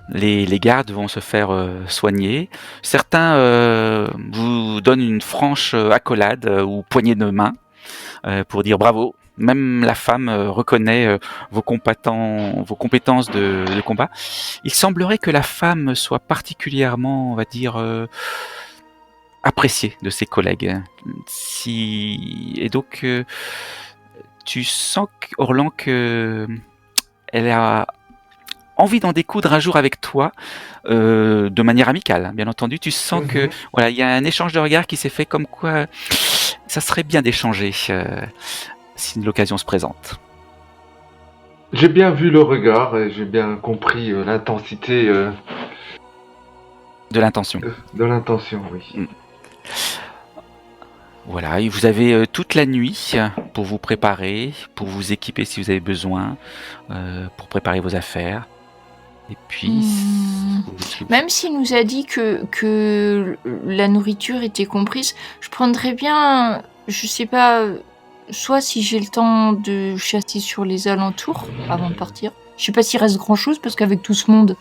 Les gardes vont se faire soigner. Certains vous donnent une franche accolade ou poignée de main pour dire bravo. Même la femme reconnaît vos compétences de combat. Il semblerait que la femme soit particulièrement, on va dire, appréciée de ses collègues. Et donc, tu sens, Orlan, que elle a envie d'en découdre un jour avec toi, de manière amicale, hein, bien entendu. Tu sens que voilà, il y a un échange de regards qui s'est fait, comme quoi ça serait bien d'échanger si l'occasion se présente. J'ai bien vu le regard et j'ai bien compris l'intensité De l'intention. de l'intention, oui. Voilà, et vous avez toute la nuit pour vous préparer, pour vous équiper si vous avez besoin, pour préparer vos affaires. Et puis, Même s'il nous a dit que la nourriture était comprise, je prendrais bien, je sais pas, soit si j'ai le temps de chasser sur les alentours avant de partir. Je sais pas s'il reste grand chose parce qu'avec tout ce monde,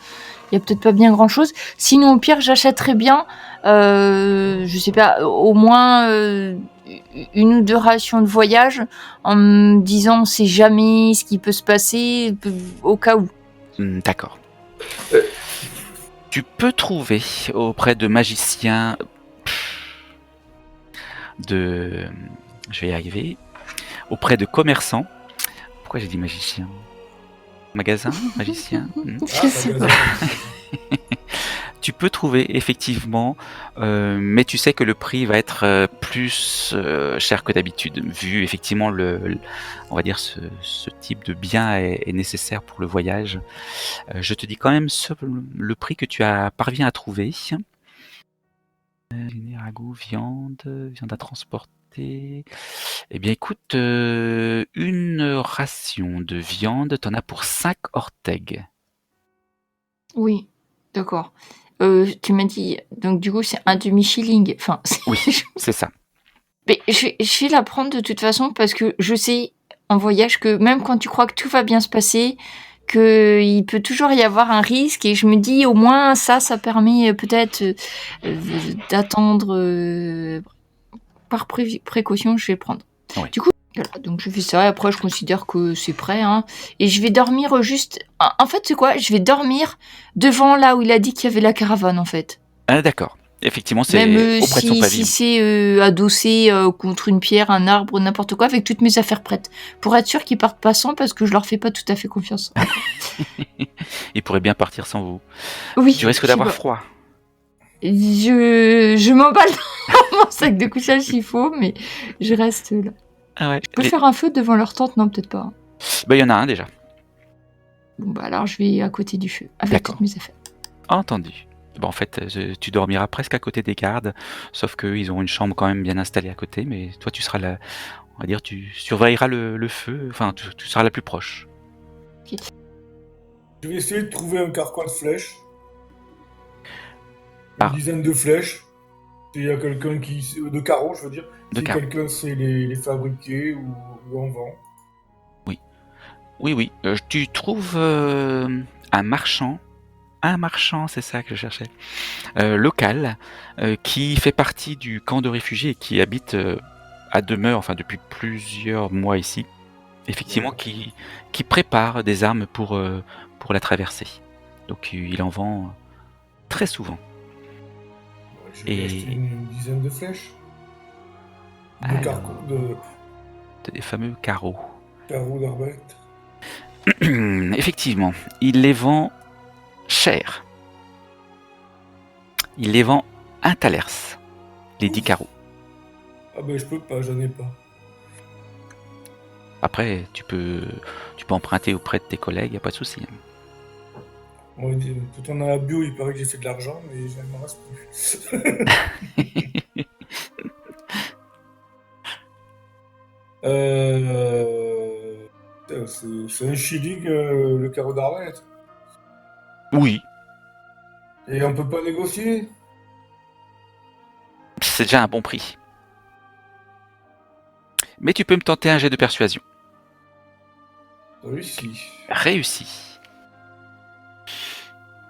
il y a peut-être pas bien grand chose. Sinon, au pire, j'achèterais bien, je sais pas, au moins une ou deux rations de voyage en me disant on sait jamais ce qui peut se passer au cas où. D'accord. Tu peux trouver auprès de magiciens je vais y arriver, auprès de commerçants. Pourquoi j'ai dit magicien? Magasin? Magicien? Je sais pas. Tu peux trouver effectivement, mais tu sais que le prix va être plus cher que d'habitude, vu effectivement on va dire ce type de bien est nécessaire pour le voyage. Je te dis quand même le prix que tu parviens à trouver. Ragoût, viande à transporter. Eh bien écoute, une ration de viande, t'en as pour 5 ortegs. Oui, d'accord. Tu m'as dit, donc du coup c'est un demi-shilling. Enfin, Oui, c'est ça. Mais je vais la prendre de toute façon parce que je sais en voyage que même quand tu crois que tout va bien se passer, qu'il peut toujours y avoir un risque et je me dis au moins ça permet peut-être d'attendre par précaution, je vais prendre. Oui. Du coup, voilà, donc je fais ça et après je considère que c'est prêt hein, et je vais dormir juste. En fait, c'est quoi? Je vais dormir devant là où il a dit qu'il y avait la caravane en fait. Ah, d'accord. Effectivement, c'est Même auprès de son si pavillon. c'est adossé contre une pierre, un arbre, n'importe quoi, avec toutes mes affaires prêtes. Pour être sûr qu'ils partent pas sans, parce que je leur fais pas tout à fait confiance. Il pourrait bien partir sans vous. Oui. Tu risques d'avoir froid. Je m'emballe dans mon sac de couchage s'il faut, mais je reste là. Ah ouais. Je peux faire un feu devant leur tente? Non, peut-être pas. Bah, il y en a un déjà. Bon, bah alors je vais à côté du feu, avec toutes mes affaires. Entendu. Bon, en fait, tu dormiras presque à côté des gardes, sauf qu'eux, ils ont une chambre quand même bien installée à côté, mais toi, tu seras là, on va dire, tu surveilleras le feu, enfin, tu seras la plus proche. Okay. Je vais essayer de trouver un carquois de flèches. Une dizaine de flèches. S'il y a quelqu'un de carreaux, je veux dire. Si quelqu'un sait les fabriquer ou en vend. Oui. Oui. Tu trouves un marchand, c'est ça que je cherchais, local, qui fait partie du camp de réfugiés et qui habite à demeure, enfin depuis plusieurs mois ici, effectivement, qui prépare des armes pour la traversée. Donc il en vend très souvent. Je vais acheter une dizaine de flèches. Des fameux carreaux. Carreaux d'arbalète. Effectivement, il les vend cher. Il les vend un talers, les 10 carreaux. Ah ben je peux pas, j'en ai pas. Après, tu peux emprunter auprès de tes collègues, y a pas de souci. Tout en la bio, il paraît que j'ai fait de l'argent, mais je ne m'en reste plus. C'est un shilling le carreau d'arbalète. Oui. Et on peut pas négocier? C'est déjà un bon prix. Mais tu peux me tenter un jet de persuasion. Réussi. Réussi.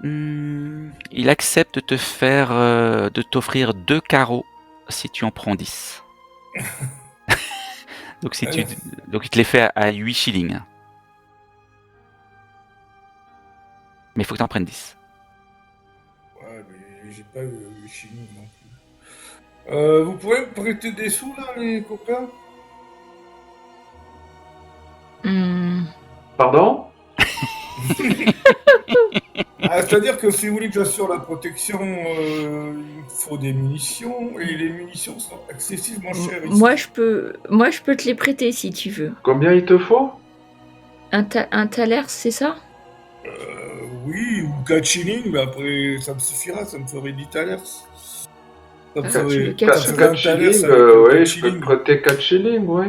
Il accepte de t'offrir 2 carreaux si tu en prends 10. Donc donc il te les fait à 8 shillings. Mais il faut que tu en prennes 10. Ouais, mais j'ai pas le chimie non plus. Vous pouvez me prêter des sous là, les copains? Pardon? C'est-à-dire que si vous voulez que j'assure la protection, il me faut des munitions, et les munitions sont excessivement chères ici. Moi, je peux te les prêter si tu veux. Combien il te faut? Un thalers, c'est ça? Oui, ou 4 shillings, mais après, ça me suffira, ça me ferait 10 thalers. Ça me Ah, ferait, tu veux ça 4 me shillings? ferait un 4 thalers shillings, avec oui, 4 je peux te shillings. prêter 4 shillings, oui.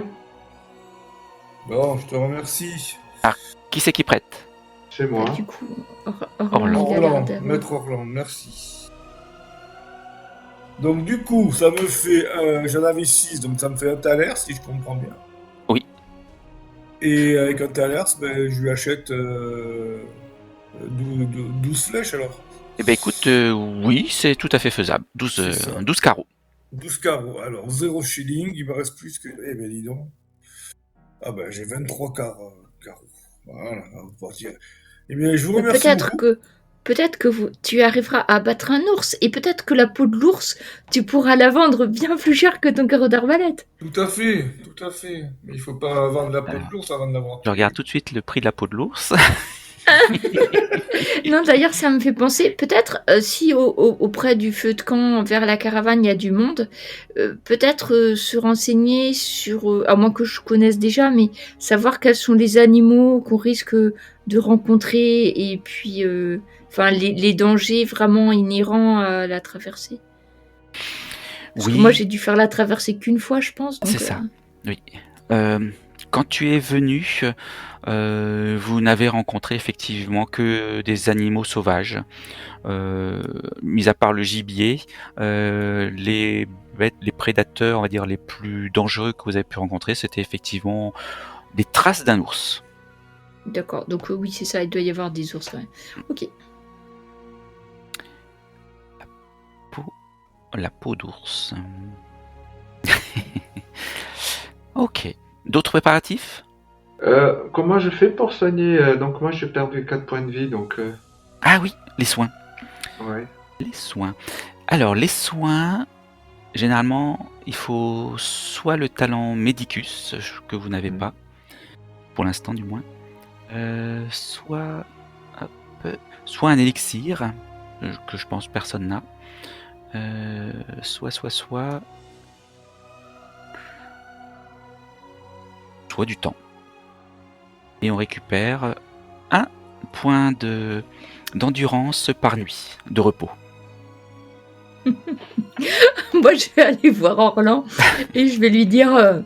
Bon, je te remercie. Qui c'est qui prête? C'est moi. Du coup, Orlan, il a l'air Orlan, d'avoir... Maître Orlan, merci. Donc du coup, ça me fait... j'en avais 6, donc ça me fait un thaler, si je comprends bien. Oui. Et avec un thaler, ben, je lui achète 12 flèches alors. Eh ben écoute, oui, c'est tout à fait faisable. 12 carreaux. 12 carreaux. Alors, 0 shilling, il me reste plus que... Eh ben dis donc. Ah ben, j'ai 23 carreaux. Voilà, on va partir. Eh bien, je vous remercie beaucoup. Peut-être que tu arriveras à battre un ours, et peut-être que la peau de l'ours, tu pourras la vendre bien plus cher que ton carreau d'arbalète. Tout à fait. Mais il faut pas vendre la peau de l'ours avant de l'avoir. Je regarde tout de suite le prix de la peau de l'ours. Non, d'ailleurs, ça me fait penser, peut-être si auprès du feu de camp vers la caravane il y a du monde, peut-être se renseigner sur, à moins que je connaisse déjà, mais savoir quels sont les animaux qu'on risque de rencontrer et puis les dangers vraiment inhérents à la traversée. Parce que moi j'ai dû faire la traversée qu'une fois, je pense. C'est ça, oui. Quand tu es venu, vous n'avez rencontré effectivement que des animaux sauvages. Mis à part le gibier, les prédateurs, on va dire, les plus dangereux que vous avez pu rencontrer, c'était effectivement des traces d'un ours. D'accord, donc oui, c'est ça, il doit y avoir des ours quand même. Ok. La peau d'ours. Ok. D'autres préparatifs? Comment je fais pour soigner? Donc moi j'ai perdu 4 points de vie, donc... Ah oui, les soins. Ouais. Les soins. Alors, les soins, généralement, il faut soit le talent Medicus, que vous n'avez pas, pour l'instant du moins, soit un élixir, que je pense personne n'a, soit du temps. Et on récupère un point d'endurance par nuit, de repos. Moi, je vais aller voir Orlan et je vais lui dire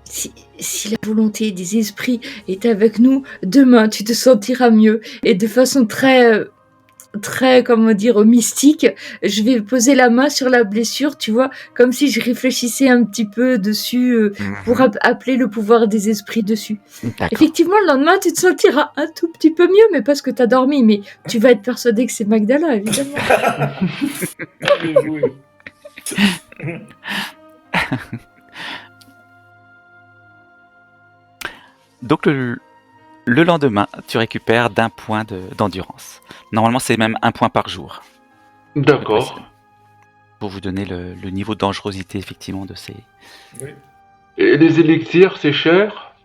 si la volonté des esprits est avec nous, demain, tu te sentiras mieux. Et de façon très, comment dire, mystique, je vais poser la main sur la blessure, tu vois, comme si je réfléchissais un petit peu dessus pour appeler le pouvoir des esprits dessus. D'accord. Effectivement, le lendemain, tu te sentiras un tout petit peu mieux, mais parce que t'as dormi. Mais tu vas être persuadé que c'est Magdala, évidemment. Bien joué. Donc le lendemain, tu récupères d'un point d'endurance. Normalement, c'est même un point par jour. D'accord. Pour vous donner le niveau de dangerosité, effectivement, de ces... Oui. Et les élixirs, c'est cher?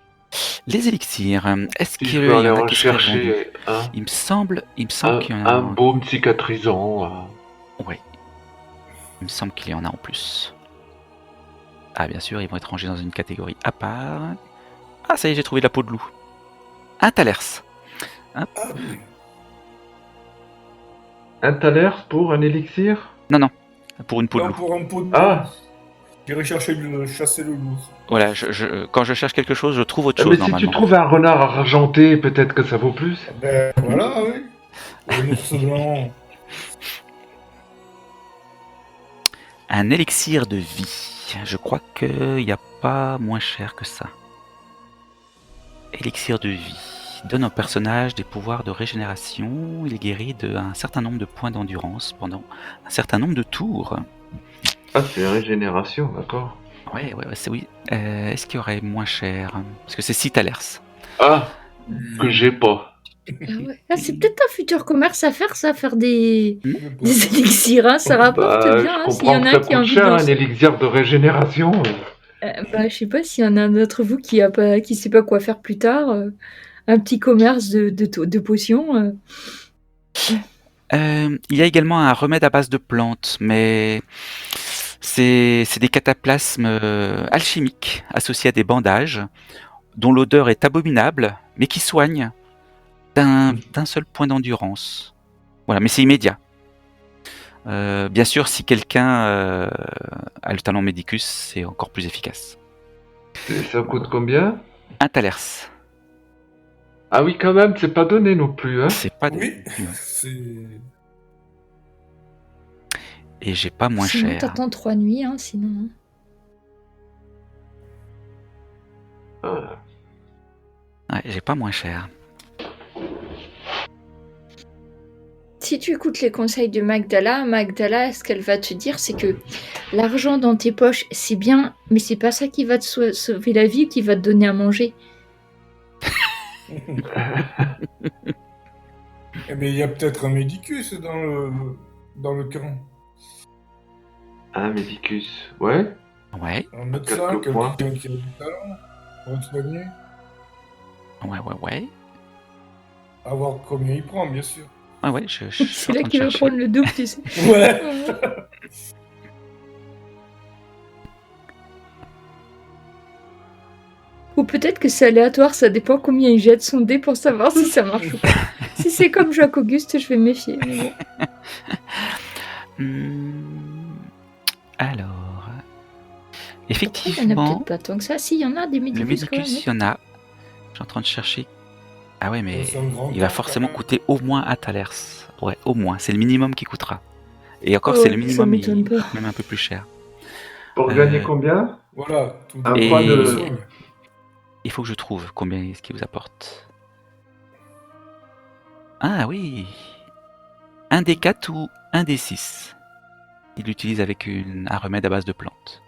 Les élixirs, est-ce Si qu'il je y veux en aller a en qui seraient vendus? chercher un, Il me semble qu'il y en a... un baume cicatrisant. Oui. Il me semble qu'il y en a en plus. Ah, bien sûr, ils vont être rangés dans une catégorie à part. Ah, ça y est, j'ai trouvé la peau de loup. Un thalers. Ah oui. Un thaler pour un élixir? Non, pour une peau de Non, loup. pour un pot de loup. Ah, J'irai chasser le loup. Voilà, quand je cherche quelque chose, je trouve autre chose mais si normalement. tu trouves un renard argenté, peut-être que ça vaut plus. Ben voilà, oui. Un ours blanc. Un élixir de vie. Je crois qu'il n'y a pas moins cher que ça. Élixir de vie. qui donne au personnage des pouvoirs de régénération. Il est guéri d'un certain nombre de points d'endurance pendant un certain nombre de tours. Ah, c'est régénération, d'accord. Ouais, c'est oui. Est-ce qu'il y aurait moins cher? Parce que c'est 6 talers. Ah, que j'ai pas. Ah ouais. Ah, c'est peut-être un futur commerce à faire, ça, faire des Des élixirs, hein, ça rapporte bien. Je S'il y comprends en que a ça un qui a coûte envie cher, de un lancer. élixir de régénération. Je sais pas s'il y en a un d'entre vous qui sait pas quoi faire plus tard. Un petit commerce de potions. Il y a également un remède à base de plantes, mais c'est des cataplasmes alchimiques associés à des bandages, dont l'odeur est abominable, mais qui soignent d'un seul point d'endurance. Voilà, mais c'est immédiat. Bien sûr, si quelqu'un a le talent Medicus, c'est encore plus efficace. Et ça coûte combien? 1 talers. Ah oui, quand même, c'est pas donné non plus, hein. C'est pas Oui, donné. c'est... Et j'ai pas moins Sinon, cher. t'attends 3 nuits, hein, sinon. Ah. Ouais, j'ai pas moins cher. Si tu écoutes les conseils de Magdala, ce qu'elle va te dire, c'est que l'argent dans tes poches, c'est bien, mais c'est pas ça qui va te sauver la vie ou qui va te donner à manger. Eh bien, il y a peut-être un Medicus dans le camp. Un Medicus, ouais. Ouais, Un médecin, Quelques points. quelqu'un qui a du talent pour te soigner. ouais. À voir combien il prend, bien sûr. Ouais, je suis C'est en là train de qu'il va chercher. prendre le double, tu sais. Ouais. Ou peut-être que c'est aléatoire, ça dépend combien il jette son dé pour savoir si ça marche ou pas. Si c'est comme Jacques Auguste, je vais me méfier. Mais bon. Alors, Après, il y en a effectivement, peut-être pas tant que ça. Si, il y en a des le Medicus quand même. Medicus, il y en a. Je suis en train de chercher. Ah ouais, mais C'est un grand il va camp, forcément quand même. coûter au moins 1 talers. Ouais, au moins. C'est le minimum qui coûtera. Et encore, Oh, c'est le ça minimum, m'étonne il pas. coûte même un peu plus cher. Pour gagner combien? Voilà. Tout Un Et- point de... soin. Il faut que je trouve combien est-ce qu'il vous apporte. Ah oui, un des 4 ou un des 6. Il l'utilise avec un remède à base de plantes.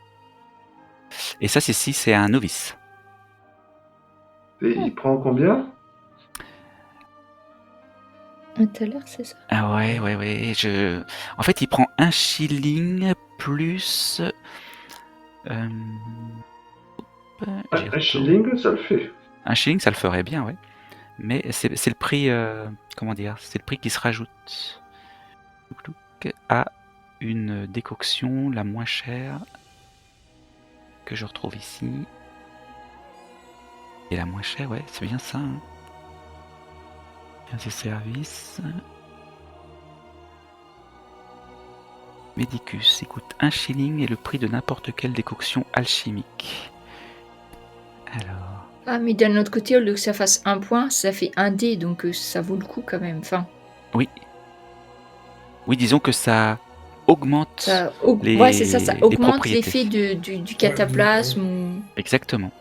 Et ça, c'est si c'est un novice. Et il prend combien? Un talent, c'est ça. Ah ouais. En fait, il prend 1 shilling plus... Un shilling, ça le fait. 1 shilling, ça le ferait bien, ouais. Mais c'est le prix... comment dire? C'est le prix qui se rajoute à une décoction la moins chère que je retrouve ici. Et la moins chère, ouais, c'est bien ça. Hein. Bien ces services. Medicus, il coûte 1 shilling et le prix de n'importe quelle décoction alchimique. Alors... Ah, mais d'un autre côté, au lieu que ça fasse 1 point, ça fait 1 dé, donc ça vaut le coup quand même. Enfin, Oui, disons que ça augmente ça les, c'est ça, ça les augmente propriétés. l'effet du cataplasme ou Exactement.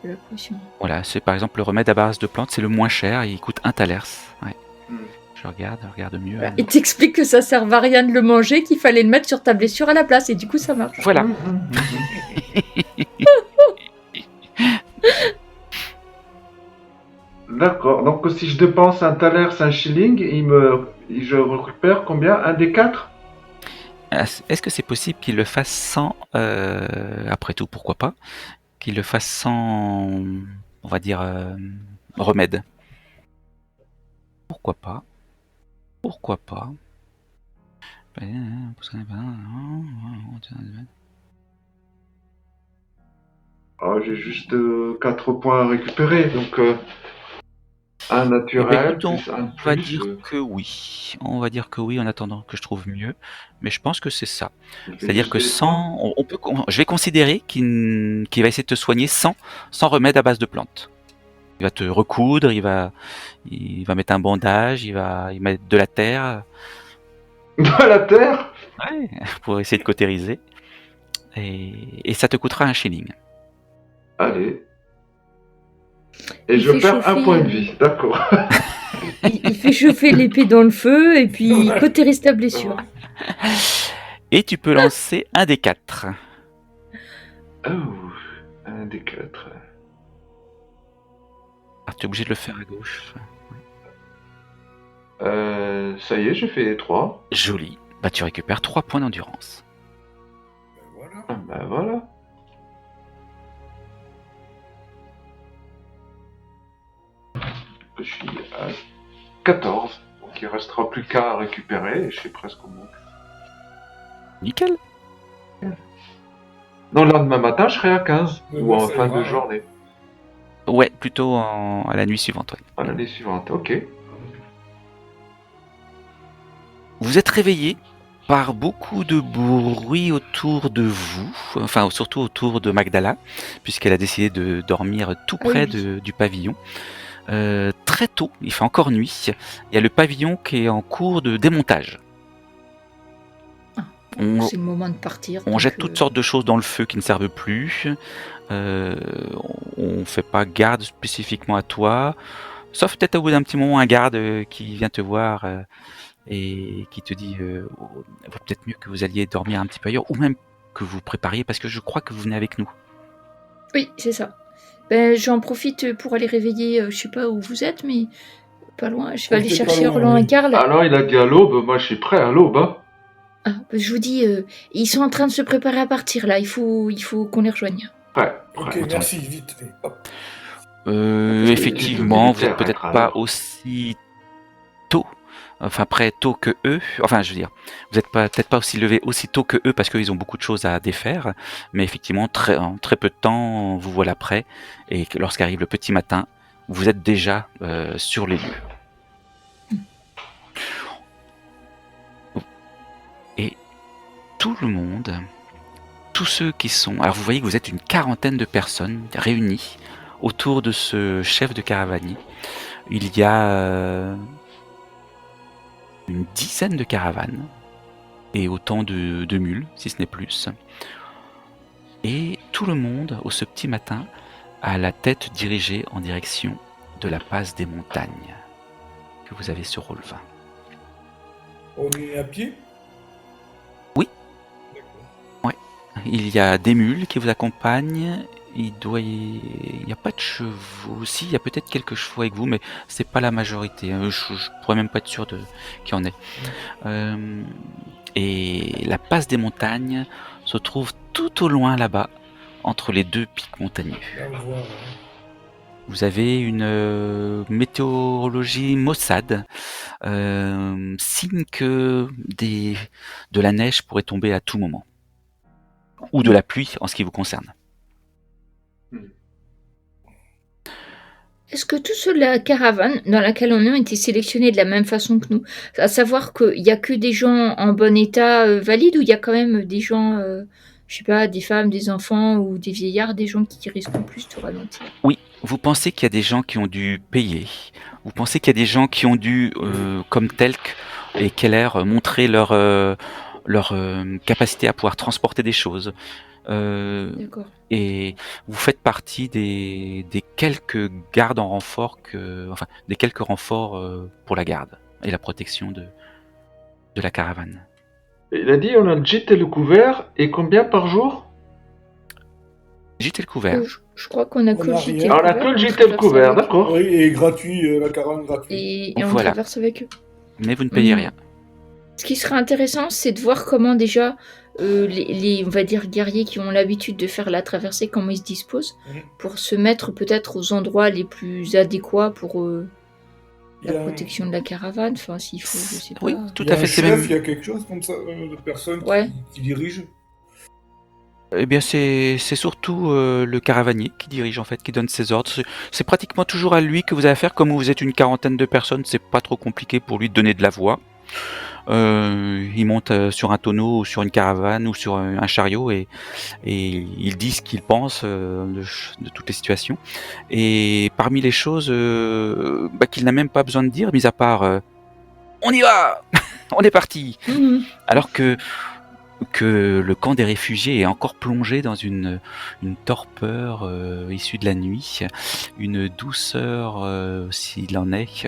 de la potion. Voilà, c'est par exemple le remède à base de plantes, c'est le moins cher, il coûte 1 talers. Ouais. Hmm. Je regarde mieux. Voilà. Et t'expliques que ça sert à rien de le manger, qu'il fallait le mettre sur ta blessure à la place, et du coup ça marche. Voilà. D'accord, donc si je dépense un thaler, un shilling, je récupère combien? Un des 4? Est-ce que c'est possible qu'il le fasse sans... après tout, pourquoi pas? Qu'il le fasse sans... On va dire... remède. Pourquoi pas? Oh, j'ai juste 4 points à récupérer, donc un Eh ben, naturel, écoute, on plus un de va plus. dire que oui. On va dire que oui en attendant que je trouve mieux. Mais je pense que c'est ça. Il fait C'est-à-dire juste que des sans... je vais considérer qu'il va essayer de te soigner sans remède à base de plantes. Il va te recoudre, il va mettre un bandage, il va mettre de la terre points. De la terre? ouais, pour essayer de cautériser. Et ça te coûtera 1 shilling. Allez. Et Il je fait perds un chauffer, point de vie, d'accord. il fait chauffer l'épée dans le feu et puis il cautérise ta blessure. Et tu peux lancer un des 4. Oh, un des 4. Alors, tu es obligé de le faire à gauche. Ça y est, j'ai fait 3. Joli. Bah, tu récupères 3 points d'endurance. Voilà. Ah bah voilà. Je suis à 14. Donc il restera plus qu'à récupérer et je suis presque au bout. Nickel. Non, le lendemain matin, je serai à 15. Mais Ou bon, en ça fin ira, de hein. journée. Ouais, plutôt à la nuit suivante. Ouais. À l'année suivante, ok. Vous êtes réveillé par beaucoup de bruit autour de vous, enfin surtout autour de Magdala, puisqu'elle a décidé de dormir tout près du pavillon. Très tôt, il fait encore nuit, il y a le pavillon qui est en cours de démontage. C'est le moment de partir. On jette toutes sortes de choses dans le feu qui ne servent plus. On fait pas garde spécifiquement à toi, sauf peut-être au bout d'un petit moment un garde qui vient te voir et qui te dit vaut peut-être mieux que vous alliez dormir un petit peu ailleurs, ou même que vous prépariez, parce que je crois que vous venez avec nous. Oui, c'est ça. Ben, j'en profite pour aller réveiller, je sais pas où vous êtes, mais pas loin. Je vais aller chercher Roland et Karl. Alors il a dit à l'aube, moi je suis prêt à l'aube. Hein. Ah, je vous dis, ils sont en train de se préparer à partir là, il faut qu'on les rejoigne. Ouais. Ok, merci, vite. Hop. Effectivement, vous n'êtes peut-être pas aussi tôt, enfin près tôt que eux, enfin je veux dire, vous n'êtes peut-être pas aussi levés aussi tôt que eux parce qu'ils ont beaucoup de choses à défaire, mais effectivement en très peu de temps vous voilà prêts, et lorsqu'arrive le petit matin, vous êtes déjà sur les lieux. Et tout le monde, tous ceux qui sont... Alors vous voyez que vous êtes une quarantaine de personnes réunies autour de ce chef de caravanier. Il y a une dizaine de caravanes et autant de mules, si ce n'est plus. Et tout le monde, ce petit matin, a la tête dirigée en direction de la passe des montagnes que vous avez sur Rolvin. On est à pied ? Oui. Ouais. Il y a des mules qui vous accompagnent. Il n'y a pas de chevaux. Si, il y a peut-être quelques chevaux avec vous, mais c'est pas la majorité. Je pourrais même pas être sûr qu'il y en ait. Et la passe des montagnes se trouve tout au loin là-bas, entre les deux pics montagneux. Vous avez une météorologie maussade, signe que de la neige pourrait tomber à tout moment. Ou de la pluie en ce qui vous concerne. Est-ce que tous ceux de la caravane dans laquelle on est ont été sélectionnés de la même façon que nous ? À savoir qu'il n'y a que des gens en bon état valides, ou il y a quand même des gens, je sais pas, des femmes, des enfants ou des vieillards, des gens qui risquent plus de ralentir ? Oui, vous pensez qu'il y a des gens qui ont dû payer. Vous pensez qu'il y a des gens qui ont dû, comme Telk et Keller, montrer leur capacité à pouvoir transporter des choses. D'accord. Et vous faites partie des quelques gardes en renfort des quelques renforts pour la garde et la protection de la caravane. Il a dit on a le gîte et le couvert, et combien par jour ? Gîte et le couvert. Je crois qu'on a que le gîte et le couvert. couvert. On a que le gîte et le couvert, d'accord. Oui, et gratuit, la caravane gratuite. Et on traverse avec eux. Mais vous ne payez rien. Ce qui serait intéressant, c'est de voir comment déjà les on va dire guerriers qui ont l'habitude de faire la traversée, comment ils se disposent pour se mettre peut-être aux endroits les plus adéquats pour la protection de la caravane. Enfin, s'il faut, je sais pas. Oui, tout à fait. Il y a quelque chose comme ça de personnes qui dirigent. Eh bien, c'est surtout le caravanier qui dirige, en fait, qui donne ses ordres. C'est pratiquement toujours à lui que vous avez affaire. Comme vous êtes une quarantaine de personnes, c'est pas trop compliqué pour lui de donner de la voix. Il monte sur un tonneau ou sur une caravane ou sur un chariot et il dit ce qu'il pense de toutes les situations. Et parmi les choses qu'il n'a même pas besoin de dire, mis à part on y va, on est parti. Alors que que le camp des réfugiés est encore plongé dans une torpeur issue de la nuit, une douceur, s'il en est,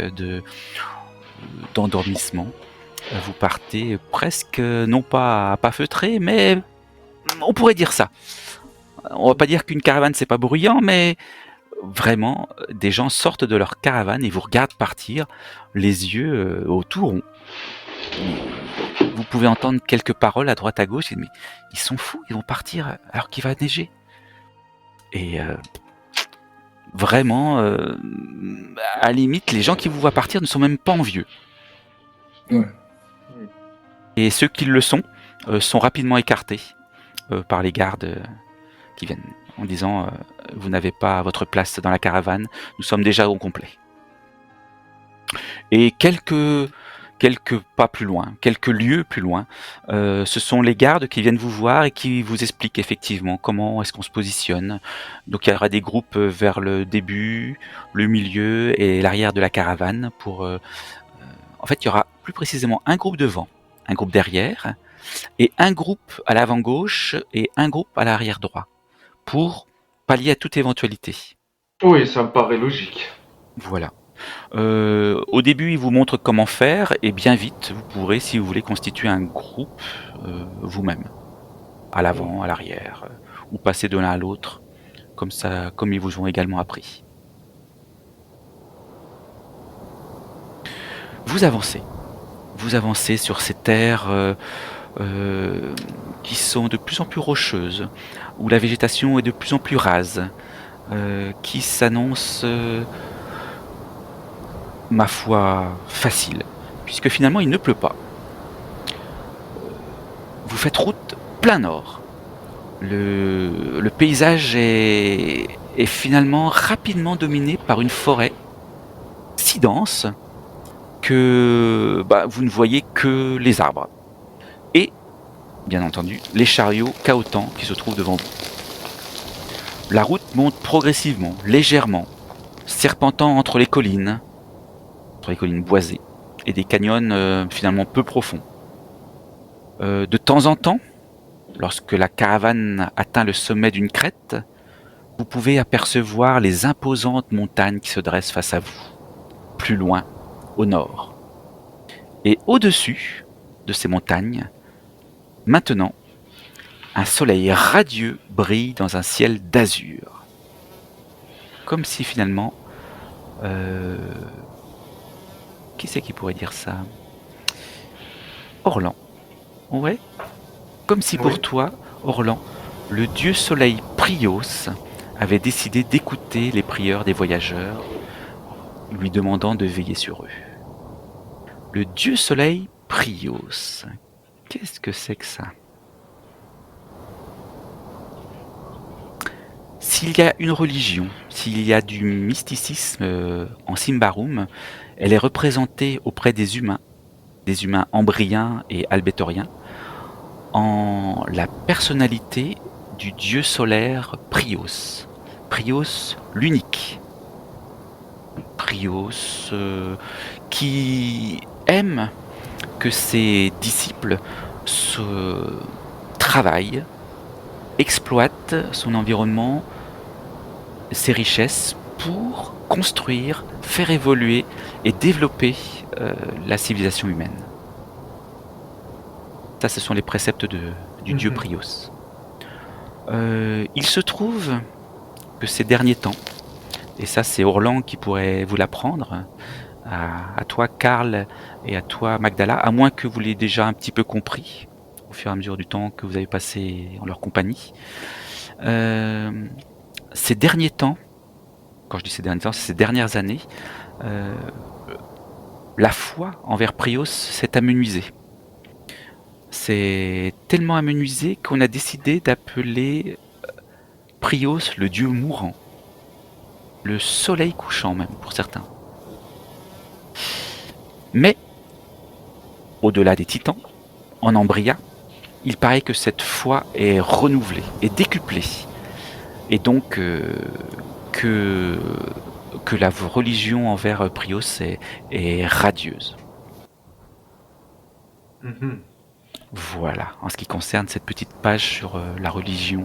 d'endormissement. Vous partez presque, non pas feutré, mais on pourrait dire ça. On va pas dire qu'une caravane c'est pas bruyant, mais vraiment, des gens sortent de leur caravane et vous regardent partir, les yeux au tout rond. Vous pouvez entendre quelques paroles à droite à gauche, mais ils sont fous, ils vont partir alors qu'il va neiger. Et vraiment, à la limite, les gens qui vous voient partir ne sont même pas envieux. Ouais. Et ceux qui le sont rapidement écartés par les gardes qui viennent en disant vous n'avez pas votre place dans la caravane, nous sommes déjà au complet. Et quelques pas plus loin, quelques lieues plus loin, ce sont les gardes qui viennent vous voir et qui vous expliquent effectivement comment est-ce qu'on se positionne. Donc il y aura des groupes vers le début, le milieu et l'arrière de la caravane. En fait, il y aura plus précisément un groupe devant, un groupe derrière, et un groupe à l'avant gauche et un groupe à l'arrière droit, pour pallier à toute éventualité. Oui, ça me paraît logique. Voilà. Au début, il vous montre comment faire, et bien vite, vous pourrez, si vous voulez, constituer un groupe vous-même, à l'avant, à l'arrière, ou passer de l'un à l'autre, comme ils vous ont également appris. Vous avancez sur ces terres qui sont de plus en plus rocheuses, où la végétation est de plus en plus rase, qui s'annonce ma foi, facile, puisque finalement il ne pleut pas. Vous faites route plein nord. Le paysage est finalement rapidement dominé par une forêt si dense que vous ne voyez que les arbres. Et, bien entendu, les chariots cahotants qui se trouvent devant vous. La route monte progressivement, légèrement, serpentant entre les collines boisées et des canyons finalement peu profonds. De temps en temps, lorsque la caravane atteint le sommet d'une crête, vous pouvez apercevoir les imposantes montagnes qui se dressent face à vous, plus loin, au nord. Et au-dessus de ces montagnes, maintenant, un soleil radieux brille dans un ciel d'azur. Comme si finalement... Qui c'est qui pourrait dire ça? Orlan. Ouais. Comme si pour toi, Orlan, le dieu soleil Prios avait décidé d'écouter les prières des voyageurs, lui demandant de veiller sur eux. Le dieu soleil Prios. Qu'est-ce que c'est que ça? S'il y a une religion, s'il y a du mysticisme en Symbaroum, elle est représentée auprès des humains ambriens et albétoriens, en la personnalité du dieu solaire Prios. Prios l'unique. Prios qui aime que ses disciples travaillent, exploitent son environnement, ses richesses pour construire, faire évoluer et développer la civilisation humaine. Ça, ce sont les préceptes du dieu Prios. Il se trouve que ces derniers temps, et ça c'est Orlan qui pourrait vous l'apprendre, à toi Karl et à toi Magdala, à moins que vous l'ayez déjà un petit peu compris au fur et à mesure du temps que vous avez passé en leur compagnie. Ces derniers temps, quand je dis ces derniers temps, c'est ces dernières années, la foi envers Prios s'est amenuisée. C'est tellement amenuisé qu'on a décidé d'appeler Prios le dieu mourant, le soleil couchant même pour certains. Mais, au-delà des titans, en Ambria, il paraît que cette foi est renouvelée et décuplée. Et donc que la religion envers Prios est radieuse. Voilà, en ce qui concerne cette petite page sur la religion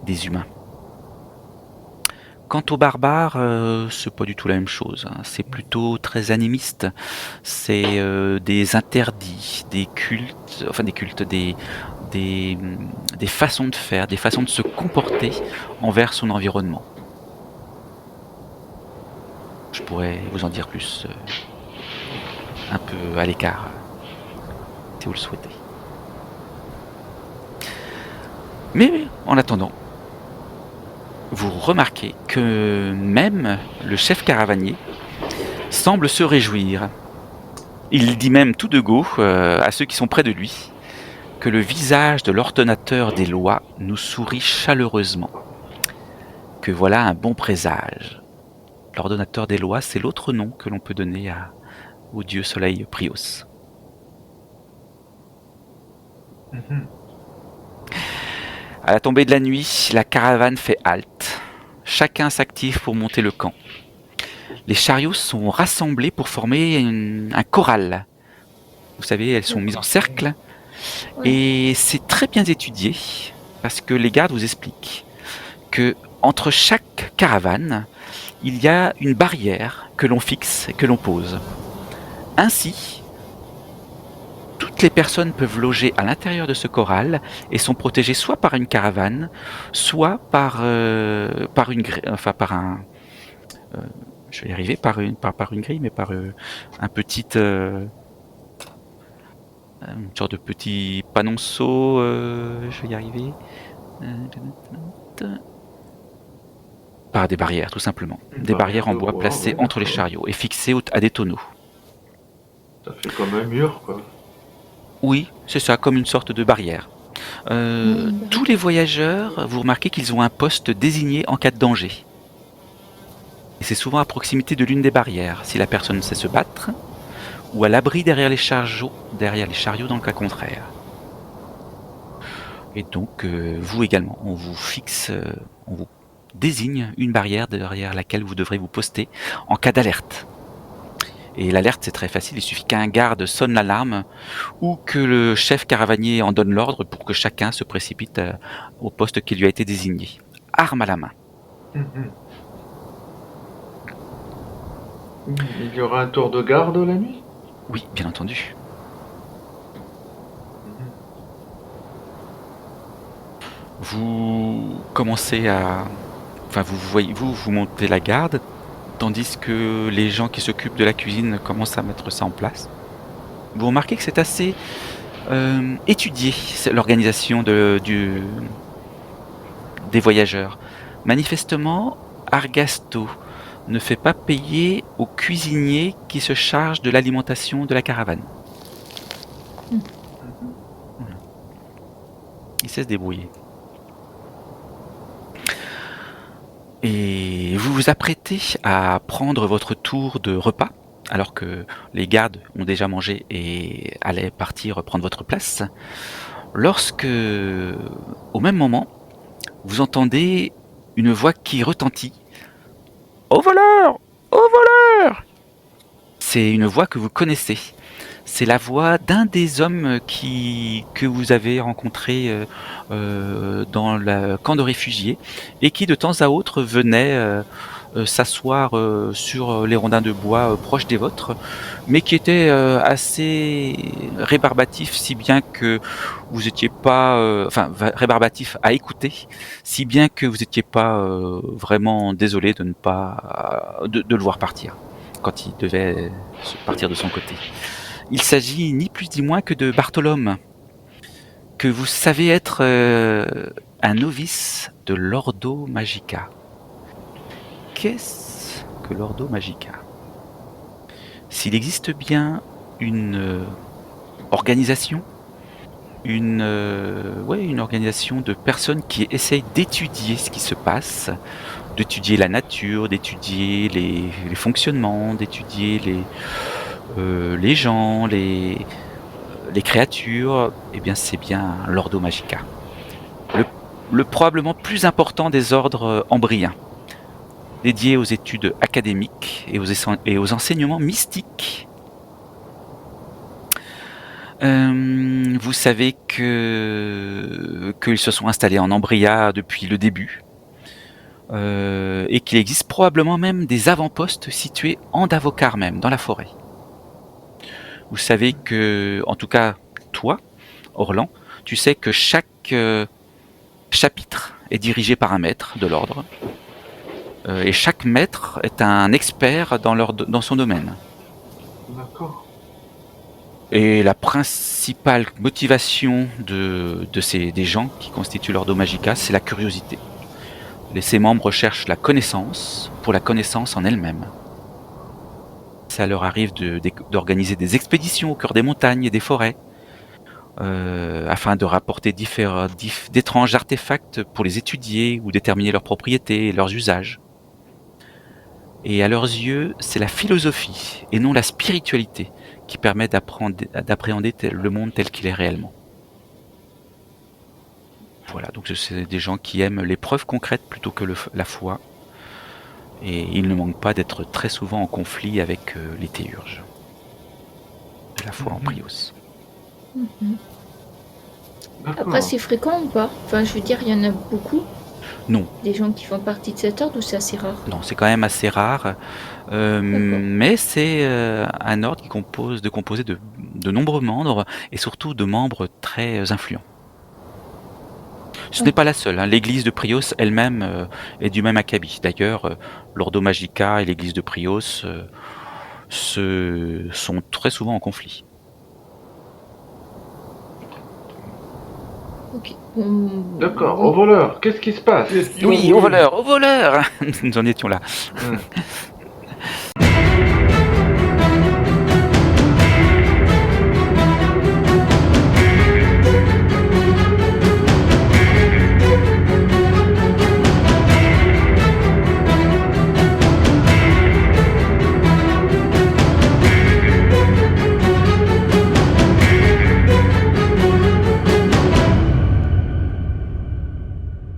des humains. Quant aux barbares, c'est pas du tout la même chose. Hein. C'est plutôt très animiste. C'est des interdits, des cultes, des façons de faire, des façons de se comporter envers son environnement. Je pourrais vous en dire plus un peu à l'écart, si vous le souhaitez. Mais en attendant, vous remarquez que même le chef caravanier semble se réjouir. Il dit même tout de go à ceux qui sont près de lui que le visage de l'ordonnateur des lois nous sourit chaleureusement, que voilà un bon présage. L'ordonnateur des lois, c'est l'autre nom que l'on peut donner au dieu soleil Prios. À la tombée de la nuit, la caravane fait halte. Chacun s'active pour monter le camp. Les chariots sont rassemblés pour former un choral. Vous savez, elles sont mises en cercle. Et c'est très bien étudié, parce que les gardes vous expliquent que entre chaque caravane, il y a une barrière que l'on fixe et que l'on pose. Ainsi, toutes les personnes peuvent loger à l'intérieur de ce choral et sont protégées soit par une caravane, soit par une je vais y arriver, par une grille, mais par un petit une sorte de petit panonceau, je vais y arriver, par des barrières tout simplement, des barrières en bois placées entre les chariots et fixées à des tonneaux. Ça fait comme un mur, quoi. Oui, c'est ça, comme une sorte de barrière. Tous les voyageurs, vous remarquez qu'ils ont un poste désigné en cas de danger. Et c'est souvent à proximité de l'une des barrières, si la personne sait se battre, ou à l'abri derrière les chariots dans le cas contraire. Et donc, vous également, on vous fixe, on vous désigne une barrière derrière laquelle vous devrez vous poster en cas d'alerte. Et l'alerte, c'est très facile, il suffit qu'un garde sonne l'alarme ou que le chef caravanier en donne l'ordre pour que chacun se précipite au poste qui lui a été désigné. Arme à la main. Il y aura un tour de garde la nuit ? Oui, bien entendu. Vous commencez à... Enfin, vous montez la garde, tandis que les gens qui s'occupent de la cuisine commencent à mettre ça en place. Vous remarquez que c'est assez étudié, l'organisation des voyageurs. Manifestement, Argasto ne fait pas payer au cuisinier qui se charge de l'alimentation de la caravane. Il sait se débrouiller. Et vous vous apprêtez à prendre votre tour de repas, alors que les gardes ont déjà mangé et allaient partir prendre votre place, lorsque, au même moment, vous entendez une voix qui retentit. « Au voleur ! Au voleur !» C'est une voix que vous connaissez. C'est la voix d'un des hommes que vous avez rencontré dans le camp de réfugiés et qui de temps à autre venait s'asseoir sur les rondins de bois proches des vôtres, mais qui était assez rébarbatif, si bien que vous n'étiez pas... rébarbatif à écouter, si bien que vous n'étiez pas vraiment désolé de ne pas de le voir partir, quand il devait partir de son côté. Il s'agit ni plus ni moins que de Bartholome, que vous savez être un novice de l'Ordo Magica. Qu'est-ce que l'Ordo Magica ? S'il existe bien une organisation, une organisation de personnes qui essayent d'étudier ce qui se passe, d'étudier la nature, d'étudier les fonctionnements, d'étudier les gens, les créatures, eh bien c'est bien l'Ordo Magica. Le probablement plus important des ordres ambriens, dédié aux études académiques et aux enseignements mystiques. Vous savez qu'ils se sont installés en Ambria depuis le début. Et qu'il existe probablement même des avant-postes situés en Davocar même, dans la forêt. Vous savez que, en tout cas, toi, Orlan, tu sais que chaque chapitre est dirigé par un maître de l'ordre. Et chaque maître est un expert dans son domaine. D'accord. Et la principale motivation des gens qui constituent l'Ordo Magica, c'est la curiosité. Ses membres recherchent la connaissance pour la connaissance en elle-même. Ça leur arrive d'organiser des expéditions au cœur des montagnes et des forêts, afin de rapporter d'étranges artefacts pour les étudier ou déterminer leurs propriétés et leurs usages. Et à leurs yeux, c'est la philosophie et non la spiritualité qui permet d'appréhender le monde tel qu'il est réellement. Voilà, donc c'est des gens qui aiment les preuves concrètes plutôt que la foi. Et ils ne manquent pas d'être très souvent en conflit avec les théurges de la foi en Prios. Après, c'est fréquent ou pas? Enfin, je veux dire, il y en a beaucoup. Non. Des gens qui font partie de cet ordre, ou c'est assez rare? Non, c'est quand même assez rare. Mais c'est un ordre qui composé de nombreux membres et surtout de membres très influents. Ce n'est pas la seule. L'église de Prios elle-même est du même acabit. D'ailleurs, l'Ordo Magica et l'église de Prios sont très souvent en conflit. Ok. D'accord, au voleur, qu'est-ce qui se passe? Oui, au voleur, Nous en étions là.